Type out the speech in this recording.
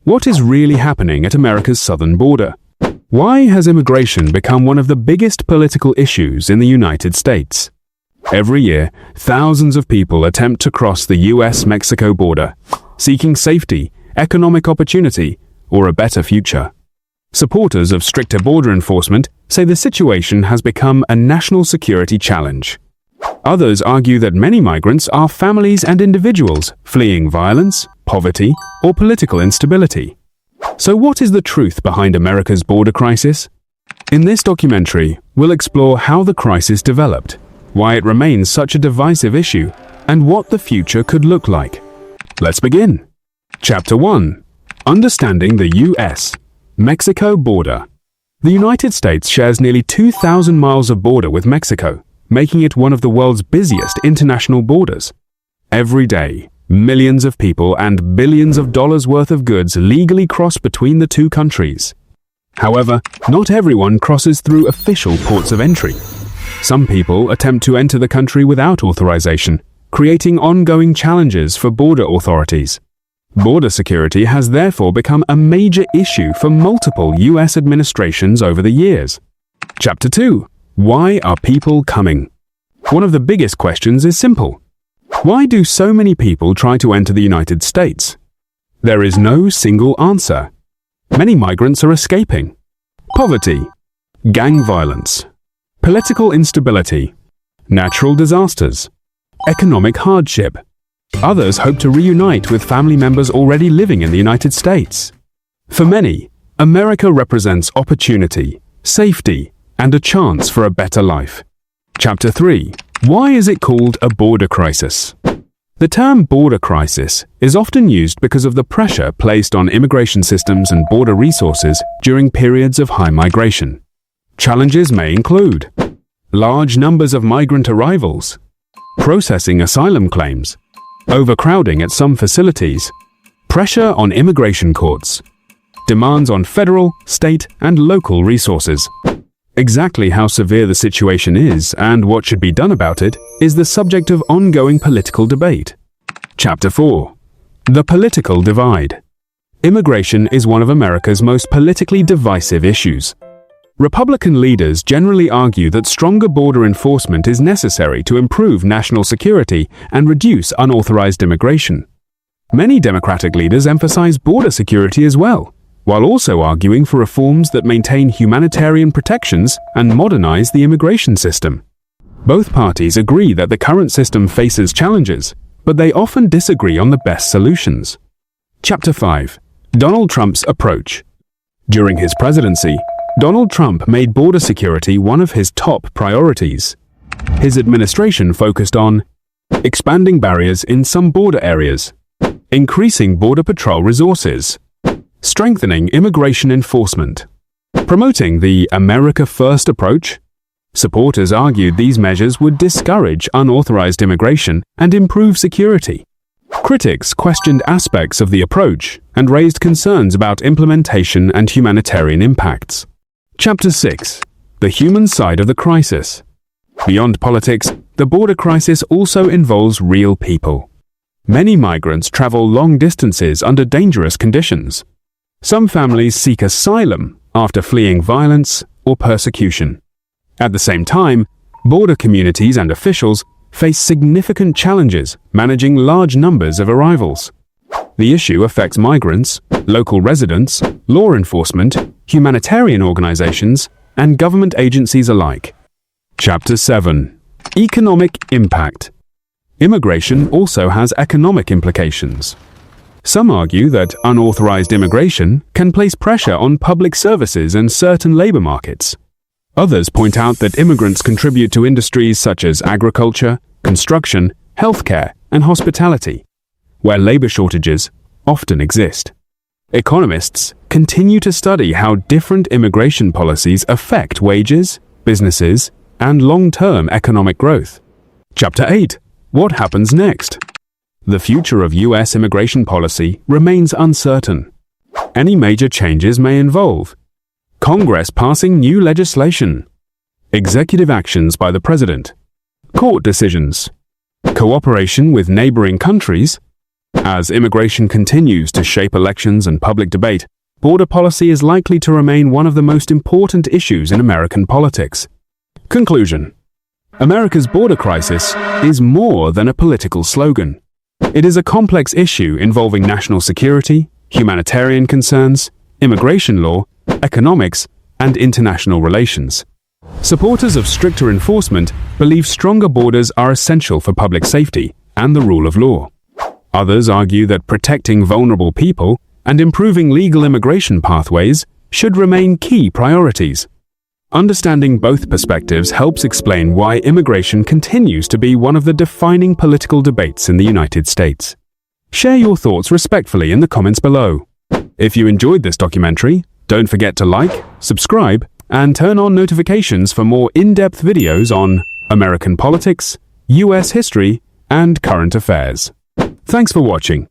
What is really happening at America's southern border? Why has immigration become one of the biggest political issues in the United States? Every year, thousands of people attempt to cross the U.S. Mexico border, seeking safety, economic opportunity, or a better future. Supporters of stricter border enforcement say the situation has become a national security challenge. Others argue that many migrants are families and individuals fleeing violence, poverty, or political instability. So what is the truth behind America's border crisis? In this documentary, we'll explore how the crisis developed, why it remains such a divisive issue, and what the future could look like. Let's begin. Chapter 1. Understanding the U.S. Mexico border. The United States shares nearly 2,000 miles of border with Mexico, making it one of the world's busiest international borders. Every day, millions of people and billions of dollars worth of goods legally cross between the two countries. However, not everyone crosses through official ports of entry. Some people attempt to enter the country without authorization, creating ongoing challenges for border authorities. Border security has therefore become a major issue for multiple U.S. administrations over the years. Chapter 2. Why are people coming? One of the biggest questions is simple. Why do so many people try to enter the United States? There is no single answer. Many migrants are escaping. Poverty, gang violence, political instability, natural disasters, economic hardship. Others hope to reunite with family members already living in the United States. For many, America represents opportunity, safety, and a chance for a better life. Chapter 3. Why is it called a border crisis? The term border crisis is often used because of the pressure placed on immigration systems and border resources during periods of high migration. Challenges may include large numbers of migrant arrivals, processing asylum claims, overcrowding at some facilities, pressure on immigration courts, demands on federal, state, and local resources. Exactly how severe the situation is and what should be done about it is the subject of ongoing political debate. Chapter 4. The political divide. Immigration is one of America's most politically divisive issues. Republican leaders generally argue that stronger border enforcement is necessary to improve national security and reduce unauthorized immigration. Many Democratic leaders emphasize border security as well, while also arguing for reforms that maintain humanitarian protections and modernize the immigration system. Both parties agree that the current system faces challenges, but they often disagree on the best solutions. Chapter 5. Donald Trump's approach. During his presidency, Donald Trump made border security one of his top priorities. His administration focused on expanding barriers in some border areas, increasing Border Patrol resources, strengthening immigration enforcement, promoting the America First approach. Supporters argued these measures would discourage unauthorized immigration and improve security. Critics questioned aspects of the approach and raised concerns about implementation and humanitarian impacts. Chapter 6. The human side of the crisis. Beyond politics, the border crisis also involves real people. Many migrants travel long distances under dangerous conditions. Some families seek asylum after fleeing violence or persecution. At the same time, border communities and officials face significant challenges managing large numbers of arrivals. The issue affects migrants, local residents, law enforcement, humanitarian organizations, and government agencies alike. Chapter 7. Economic impact. Immigration also has economic implications. Some argue that unauthorized immigration can place pressure on public services and certain labor markets. Others point out that immigrants contribute to industries such as agriculture, construction, healthcare, and hospitality, where labor shortages often exist. Economists continue to study how different immigration policies affect wages, businesses, and long-term economic growth. Chapter 8. What happens next? The future of U.S. immigration policy remains uncertain. Any major changes may involve Congress passing new legislation, executive actions by the President, court decisions, cooperation with neighboring countries, As immigration continues to shape elections and public debate, border policy is likely to remain one of the most important issues in American politics. Conclusion: America's border crisis is more than a political slogan. It is a complex issue involving national security, humanitarian concerns, immigration law, economics, and international relations. Supporters of stricter enforcement believe stronger borders are essential for public safety and the rule of law. Others argue that protecting vulnerable people and improving legal immigration pathways should remain key priorities. Understanding both perspectives helps explain why immigration continues to be one of the defining political debates in the United States. Share your thoughts respectfully in the comments below. If you enjoyed this documentary, don't forget to like, subscribe, and turn on notifications for more in-depth videos on American politics, U.S. history, and current affairs. Thanks for watching.